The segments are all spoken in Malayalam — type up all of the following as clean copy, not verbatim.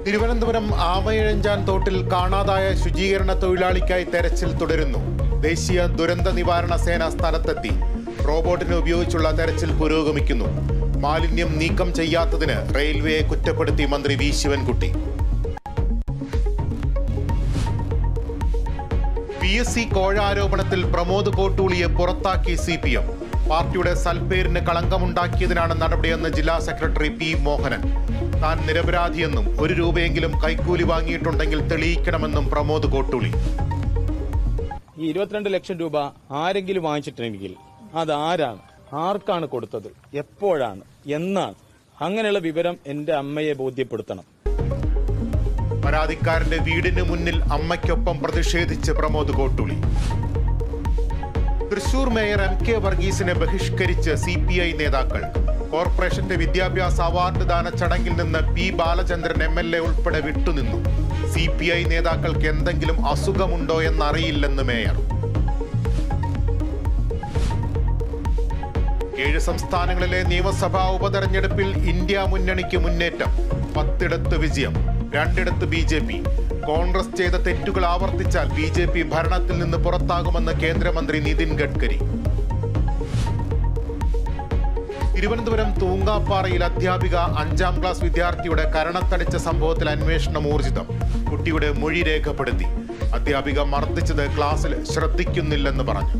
തിരുവനന്തപുരം ആമയിഴഞ്ചാൻ തോട്ടിൽ കാണാതായ ശുചീകരണ തൊഴിലാളിക്കായി തെരച്ചിൽ തുടരുന്നു. ദേശീയ ദുരന്ത നിവാരണ സേന സ്ഥലത്തെത്തി. റോബോട്ടിനെ ഉപയോഗിച്ചുള്ള തെരച്ചിൽ പുരോഗമിക്കുന്നു. മാലിന്യം നീക്കം ചെയ്യാത്തതിന് റെയിൽവേയെ കുറ്റപ്പെടുത്തി മന്ത്രി വി ശിവൻകുട്ടി. PSC കോഴ ആരോപണത്തിൽ പ്രമോദ് കോട്ടൂളിയെ പുറത്താക്കി CPM. പാർട്ടിയുടെ സൽപ്പേരിന് കളങ്കമുണ്ടാക്കിയതിനാണ് നടപടിയെന്ന് ജില്ലാ സെക്രട്ടറി P. മോഹനൻ. താൻ നിരപരാധിയെന്നും 1 രൂപയെങ്കിലും കൈക്കൂലി വാങ്ങിയിട്ടുണ്ടെങ്കിൽ തെളിയിക്കണമെന്നും പ്രമോദ് കോട്ടൂളി. ഈ 22 ലക്ഷം രൂപ ആരെങ്കിലും വാങ്ങിച്ചിട്ടുണ്ടെങ്കിൽ അത് ആരാണ്, ആർക്കാണ് കൊടുത്തത്, എപ്പോഴാണ്, എന്നാണ്, അങ്ങനെയുള്ള വിവരം എന്റെ അമ്മയെ ബോധ്യപ്പെടുത്തണം. പരാതിക്കാരന്റെ വീടിന് മുന്നിൽ അമ്മയ്ക്കൊപ്പം പ്രതിഷേധിച്ച് Pramod Kottooli. Thrissur mayor MK വർഗീസിനെ ബഹിഷ്കരിച്ച് CPI നേതാക്കൾ. കോർപ്പറേഷന്റെ വിദ്യാഭ്യാസ അവാർഡ് ദാന ചടങ്ങിൽ നിന്ന് P. ബാലചന്ദ്രൻ MLA ഉൾപ്പെടെ വിട്ടുനിന്നു. CPI നേതാക്കൾക്ക് എന്തെങ്കിലും അസുഖമുണ്ടോ എന്നറിയില്ലെന്ന് മേയർ. 7 സംസ്ഥാനങ്ങളിലെ നിയമസഭാ ഉപതെരഞ്ഞെടുപ്പിൽ ഇന്ത്യ മുന്നണിക്ക് മുന്നേറ്റം. 10 വിജയം, 2 BJP. കോൺഗ്രസ് ചെയ്ത തെറ്റുകൾ ആവർത്തിച്ചാൽ BJP ഭരണത്തിൽ നിന്ന് പുറത്താകുമെന്ന് കേന്ദ്രമന്ത്രി നിതിൻ ഗഡ്കരി. തിരുവനന്തപുരം തൂങ്ങാപ്പാറയിൽ അധ്യാപിക 5ാം ക്ലാസ് വിദ്യാർത്ഥിയുടെ കരണത്തടിച്ച സംഭവത്തിൽ അന്വേഷണം ഊർജിതം. കുട്ടിയുടെ മൊഴി രേഖപ്പെടുത്തി. അധ്യാപിക മർദ്ദിച്ചത് ക്ലാസ്സിൽ ശ്രദ്ധിക്കുന്നില്ലെന്ന് പറഞ്ഞു.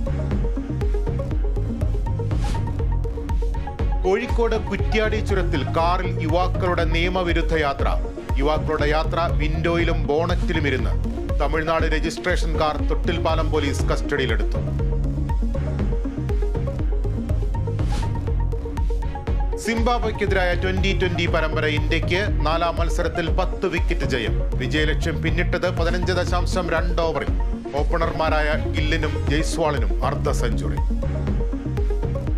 കോഴിക്കോട് കുറ്റ്യാടി ചുരത്തിൽ കാറിൽ യുവാക്കളുടെ നിയമവിരുദ്ധ യാത്ര. യുവാക്കളുടെ യാത്ര വിൻഡോയിലും ബോണറ്റിലും ഇരുന്ന്. Tamil Nadu registration car Thottilpalam police കസ്റ്റഡിയിലെടുത്തു. സിംബാബ്വെക്കെതിരായ 2020 പരമ്പര ഇന്ത്യക്ക് 4ാം മത്സരത്തിൽ 10 വിക്കറ്റ് ജയം. വിജയലക്ഷ്യം പിന്നിട്ടത് 15.2 ഓവറിൽ. ഓപ്പണർമാരായ ഗില്ലിനും ജയ്സ്വാളിനും അർദ്ധ സെഞ്ചുറി.